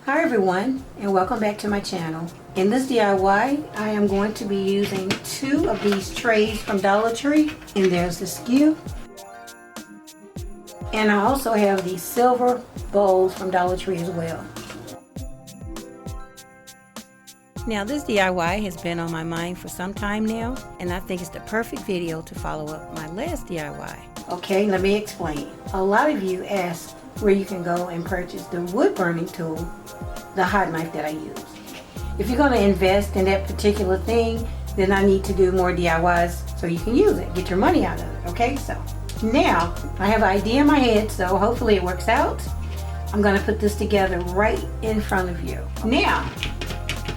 Hi everyone, and welcome back to my channel. In this DIY, I am going to be using 2 of these trays from Dollar Tree, and there's the skew. And I also have these silver bowls from Dollar Tree as well. Now this DIY has been on my mind for some time now, and I think it's the perfect video to follow up my last DIY. Okay, let me explain. A lot of you ask where you can go and purchase the wood burning tool, the hot knife that I use. If you're going to invest in that particular thing, then I need to do more DIYs so you can use it, get your money out of it. Okay, so now I have an idea in my head, so hopefully it works out. I'm going to put this together right in front of you. Now,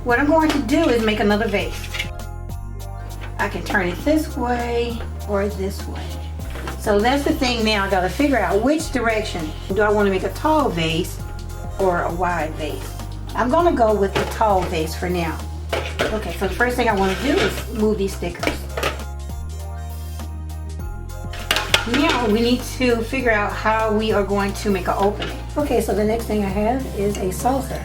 what I'm going to do is make another vase. I can turn it this way or this way. So that's the thing now, I got to figure out which direction. Do I want to make a tall vase or a wide vase? I'm going to go with the tall vase for now. Okay, so the first thing I want to do is move these stickers. Now we need to figure out how we are going to make an opening. Okay, so the next thing I have is a saucer,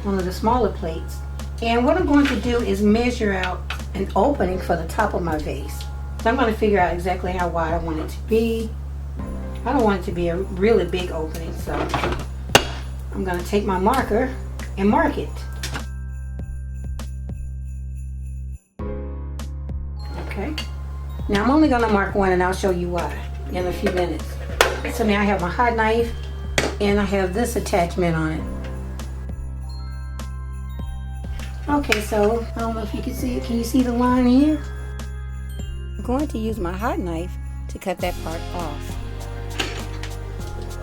one of the smaller plates. And what I'm going to do is measure out an opening for the top of my vase. So I'm going to figure out exactly how wide I want it to be. I don't want it to be a really big opening, so I'm going to take my marker and mark it. Okay. Now I'm only going to mark one, and I'll show you why in a few minutes. So now I have my hot knife and I have this attachment on it. Okay, so I don't know if you can see it. Can you see the line here? I'm going to use my hot knife to cut that part off.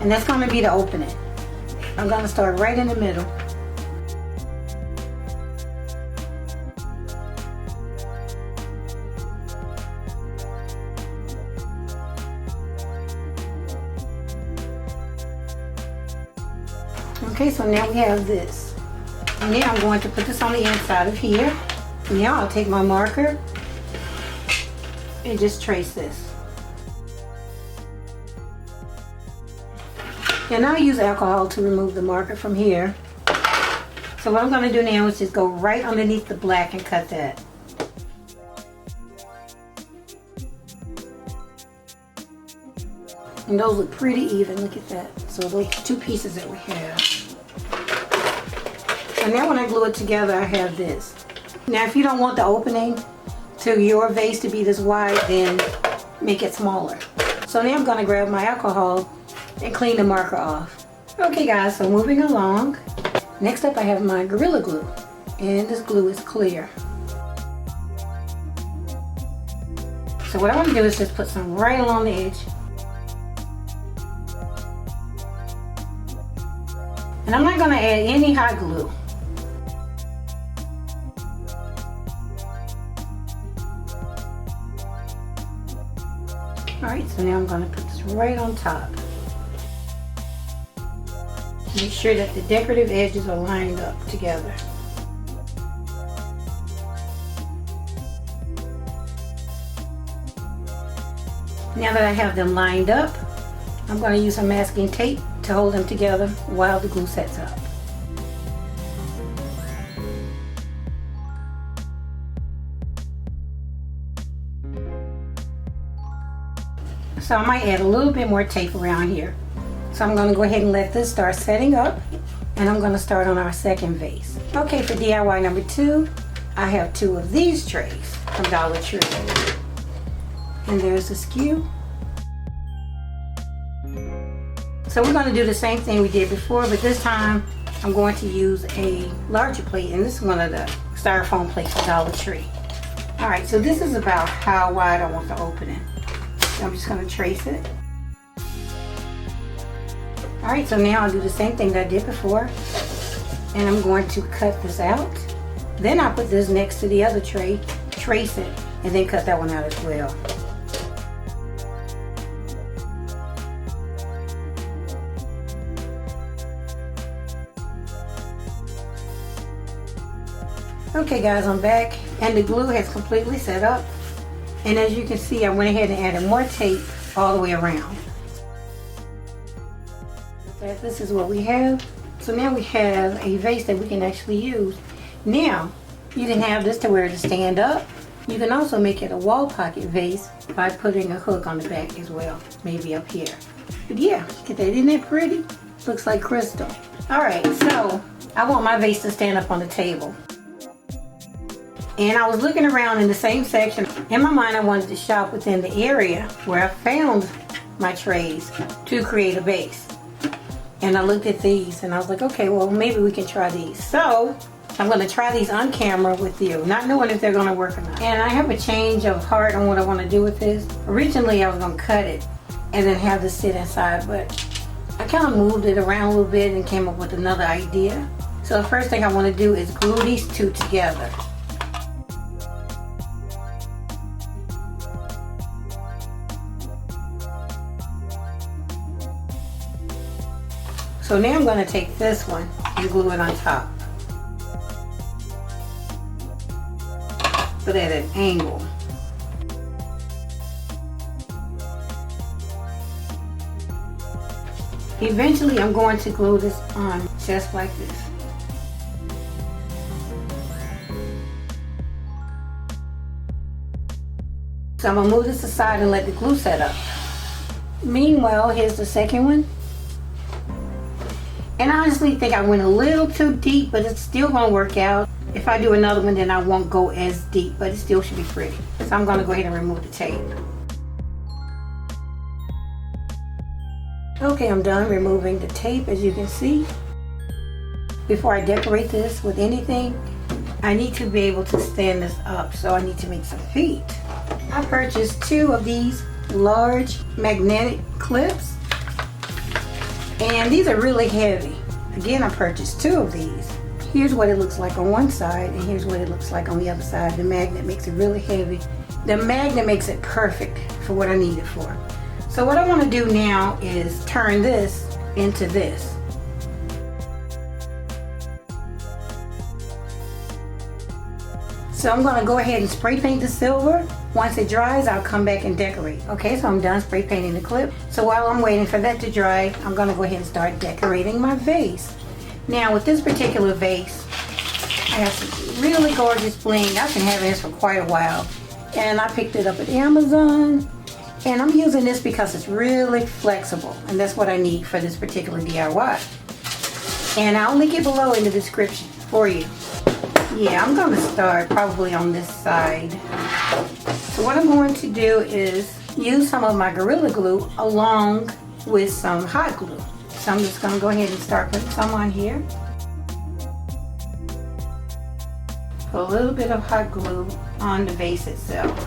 And that's going to be the opening. I'm going to start right in the middle. Okay, so now we have this. And now I'm going to put this on the inside of here. Now I'll take my marker and just trace this. And I'll use alcohol to remove the marker from here. So what I'm going to do now is just go right underneath the black and cut that. And those look pretty even, look at that. So those 2 pieces that we have. So now when I glue it together, I have this. Now if you don't want the opening to your vase to be this wide, then make it smaller. So now I'm going to grab my alcohol and clean the marker off. Okay guys, so moving along. Next up I have my Gorilla Glue. And this glue is clear. So what I want to do is just put some right along the edge. And I'm not going to add any hot glue. Alright, so now I'm going to put this right on top. Make sure that the decorative edges are lined up together. Now that I have them lined up, I'm going to use some masking tape to hold them together while the glue sets up. So I might add a little bit more tape around here. So I'm going to go ahead and let this start setting up, and I'm going to start on our second vase. Okay, for DIY number 2, I have 2 of these trays from Dollar Tree. And there's the skew. So we're going to do the same thing we did before, but this time I'm going to use a larger plate, and this is one of the styrofoam plates from Dollar Tree. Alright, so this is about how wide I want the opening. So I'm just going to trace it. Alright, so now I'll do the same thing that I did before, and I'm going to cut this out. Then I'll put this next to the other tray, trace it, and then cut that one out as well. Okay guys, I'm back, and the glue has completely set up. And as you can see, I went ahead and added more tape all the way around. This is what we have. So now we have a vase that we can actually use. Now, you can have this to where to stand up. You can also make it a wall pocket vase by putting a hook on the back as well, maybe up here. But yeah, look at that, isn't that pretty? Looks like crystal. All right, so I want my vase to stand up on the table. And I was looking around in the same section. In my mind, I wanted to shop within the area where I found my trays to create a base. And I looked at these and I was like, okay, well, maybe we can try these. So I'm going to try these on camera with you, not knowing if they're going to work or not. And I have a change of heart on what I want to do with this. Originally, I was going to cut it and then have this sit inside, but I kind of moved it around a little bit and came up with another idea. So the first thing I want to do is glue these two together. So now I'm going to take this one and glue it on top. But at an angle. Eventually I'm going to glue this on just like this. So I'm going to move this aside and let the glue set up. Meanwhile, here's the second one. And I honestly think I went a little too deep, but it's still going to work out. If I do another one, then I won't go as deep, but it still should be pretty. So I'm going to go ahead and remove the tape. Okay, I'm done removing the tape, as you can see. Before I decorate this with anything, I need to be able to stand this up, so I need to make some feet. I purchased 2 of these large magnetic clips, and these are really heavy. Again, I purchased 2 of these. Here's what it looks like on one side, and here's what it looks like on the other side. The magnet makes it really heavy. The magnet makes it perfect for what I need it for. So what I want to do now is turn this into this. So I'm going to go ahead and spray paint the silver. Once it dries, I'll come back and decorate. Okay, so I'm done spray painting the clip. So while I'm waiting for that to dry, I'm going to go ahead and start decorating my vase. Now with this particular vase, I have some really gorgeous bling. I've been having this for quite a while. And I picked it up at Amazon. And I'm using this because it's really flexible. And that's what I need for this particular DIY. And I'll link it below in the description for you. Yeah, I'm going to start probably on this side. So what I'm going to do is use some of my Gorilla Glue along with some hot glue. So I'm just going to go ahead and start putting some on here. Put a little bit of hot glue on the vase itself.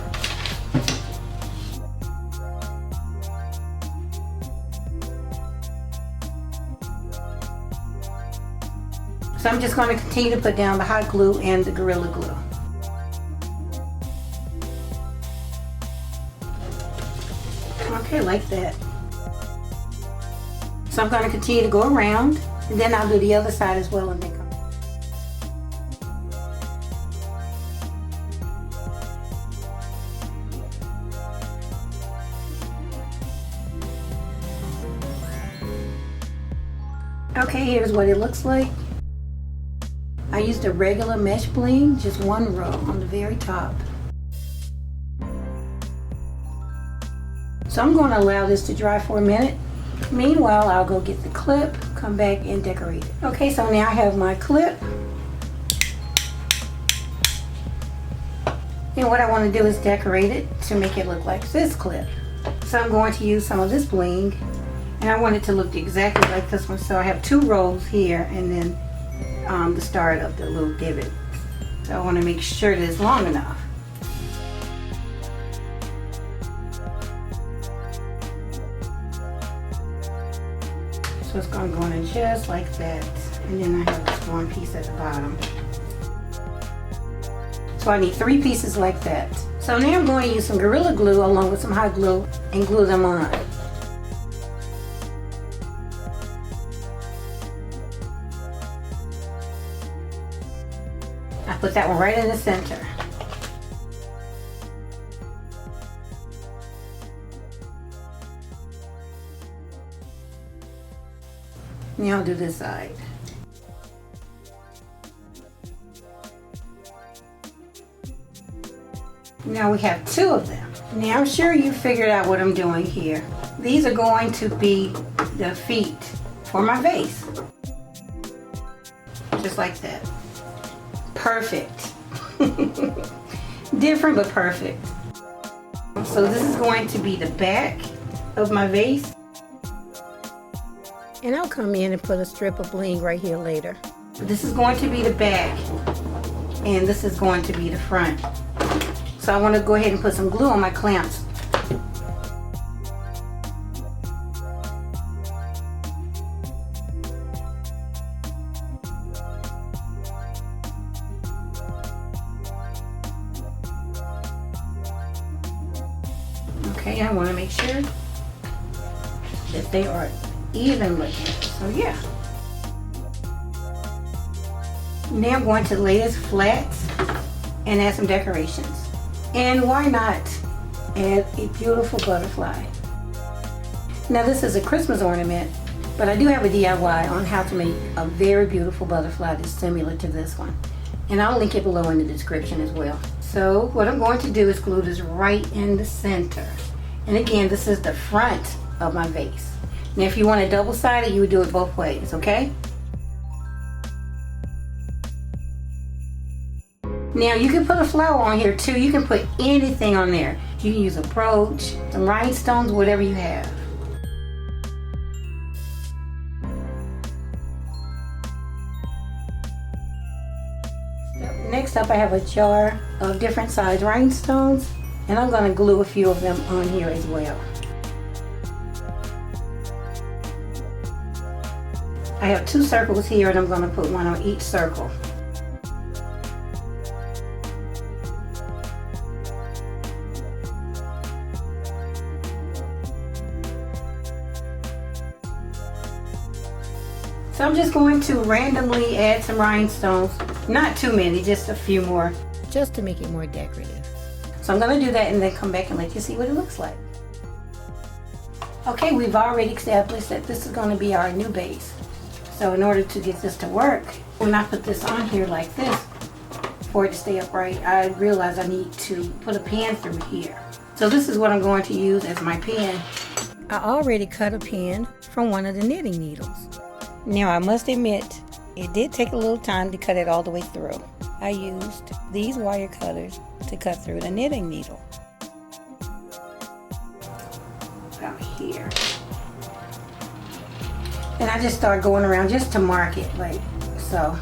So I'm just going to continue to put down the hot glue and the Gorilla Glue. Okay, like that. So I'm going to continue to go around, and then I'll do the other side as well and then come. Okay, here's what it looks like. I used a regular mesh bling, just 1 row on the very top. So I'm going to allow this to dry for a minute. Meanwhile, I'll go get the clip, come back and decorate it. Okay, so now I have my clip. And what I want to do is decorate it to make it look like this clip. So I'm going to use some of this bling, and I want it to look exactly like this one. So I have 2 rows here and then the start of the little divot. So I want to make sure that it's long enough. So it's going to go in just like that. And then I have this 1 piece at the bottom. So I need 3 pieces like that. So now I'm going to use some Gorilla Glue along with some hot glue and glue them on. I put that one right in the center. Now I'll do this side. Now we have 2 of them. Now I'm sure you figured out what I'm doing here. These are going to be the feet for my vase. Just like that. Perfect. Different but perfect. So this is going to be the back of my vase. And I'll come in and put a strip of bling right here later. This is going to be the back, and this is going to be the front. So I want to go ahead and put some glue on my clamps. Okay, I want to make sure that they are even looking. So yeah. Now I'm going to lay this flat and add some decorations. And why not add a beautiful butterfly? Now this is a Christmas ornament, but I do have a DIY on how to make a very beautiful butterfly that's similar to this one. And I'll link it below in the description as well. So what I'm going to do is glue this right in the center. And again, this is the front of my vase. Now if you want it double-sided, you would do it both ways, okay? Now you can put a flower on here too. You can put anything on there. You can use a brooch, some rhinestones, whatever you have. Next up I have a jar of different size rhinestones, and I'm going to glue a few of them on here as well. I have 2 circles here, and I'm going to put one on each circle. So I'm just going to randomly add some rhinestones, not too many, just a few more, just to make it more decorative. So I'm going to do that and then come back and let you see what it looks like. Okay, we've already established that this is going to be our new base. So in order to get this to work, when I put this on here like this, for it to stay upright, I realize I need to put a pen through here. So this is what I'm going to use as my pen. I already cut a pen from one of the knitting needles. Now I must admit, it did take a little time to cut it all the way through. I used these wire cutters to cut through the knitting needle. About here. And I just start going around just to mark it, like so.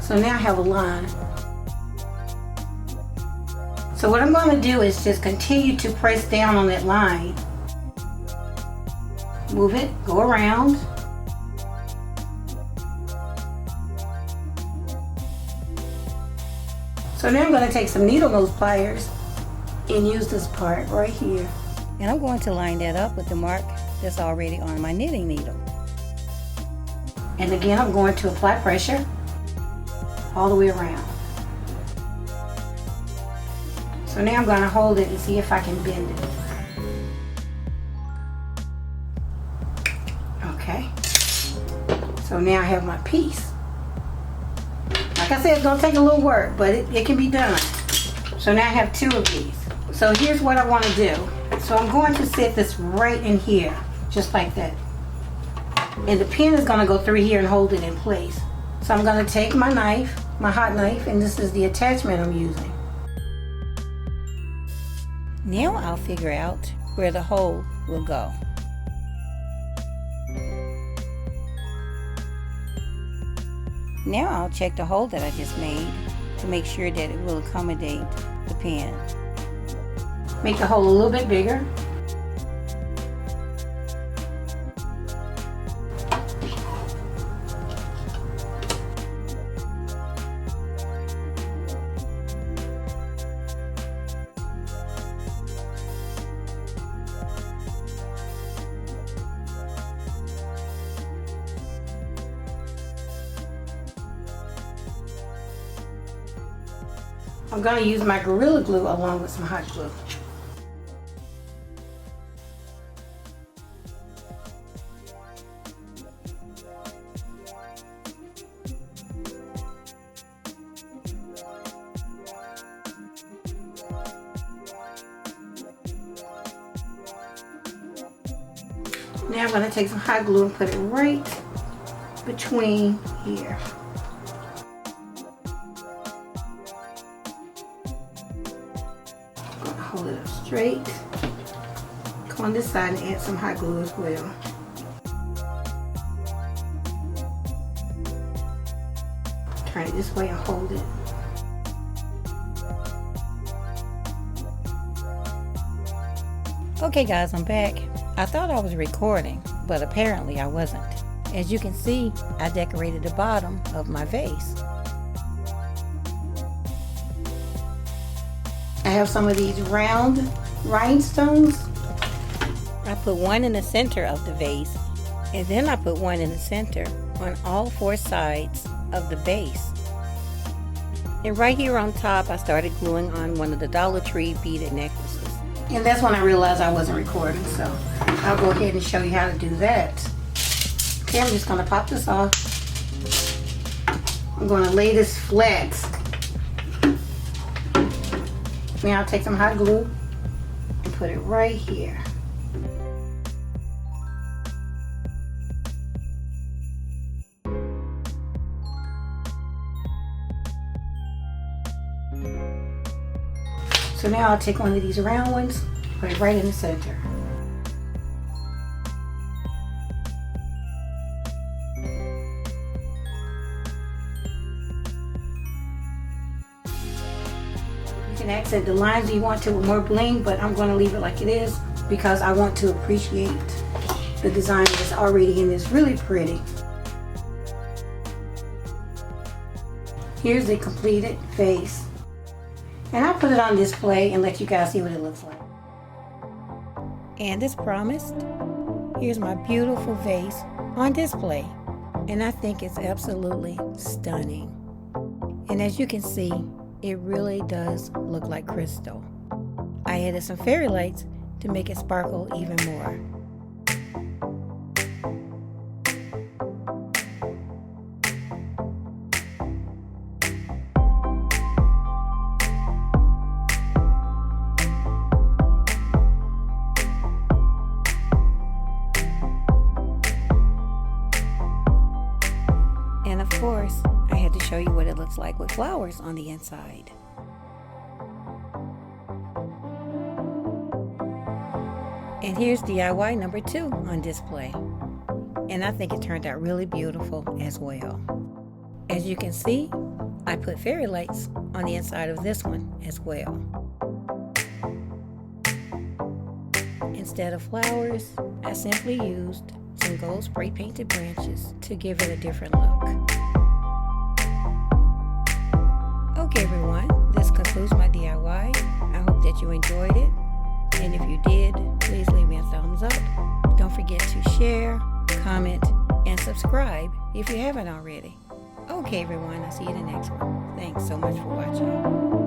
So now I have a line. So what I'm going to do is just continue to press down on that line. Move it, go around. So now I'm going to take some needle nose pliers and use this part right here. And I'm going to line that up with the mark that's already on my knitting needle. And again, I'm going to apply pressure all the way around. So now I'm going to hold it and see if I can bend it. Okay. So now I have my piece. Like I said, it's going to take a little work, but it can be done. So now I have 2 of these. So here's what I want to do. So I'm going to set this right in here, just like that. And the pin is going to go through here and hold it in place. So I'm going to take my knife, my hot knife, and this is the attachment I'm using. Now I'll figure out where the hole will go. Now I'll check the hole that I just made to make sure that it will accommodate the pen. Make the hole a little bit bigger. I'm going to use my Gorilla Glue along with some hot glue. Now I'm going to take some hot glue and put it right between here. I'm going to hold it up straight. Come on this side and add some hot glue as well. Turn it this way and hold it. Okay guys, I'm back. I thought I was recording, but apparently I wasn't. As you can see, I decorated the bottom of my vase. I have some of these round rhinestones. I put one in the center of the vase, and then I put one in the center on all four sides of the base. And right here on top, I started gluing on one of the Dollar Tree beaded necklaces. And that's when I realized I wasn't recording, so I'll go ahead and show you how to do that. Okay, I'm just going to pop this off. I'm going to lay this flat. Now I'll take some hot glue and put it right here. So now I'll take one of these round ones, put it right in the center. You can accent the lines you want to with more bling, but I'm going to leave it like it is because I want to appreciate the design that's already in this. Really pretty. Here's the completed vase. And I'll put it on display and let you guys see what it looks like. And as promised, here's my beautiful vase on display. And I think it's absolutely stunning. And as you can see, it really does look like crystal. I added some fairy lights to make it sparkle even more. And of course, I had to show you what it looks like with flowers on the inside. And here's DIY number 2 on display. And I think it turned out really beautiful as well. As you can see, I put fairy lights on the inside of this one as well. Instead of flowers, I simply used some gold spray painted branches to give it a different look. Okay everyone, this concludes my DIY. I hope that you enjoyed it. And if you did, please leave me a thumbs up. Don't forget to share, comment, and subscribe if you haven't already. Okay everyone, I'll see you in the next one. Thanks so much for watching.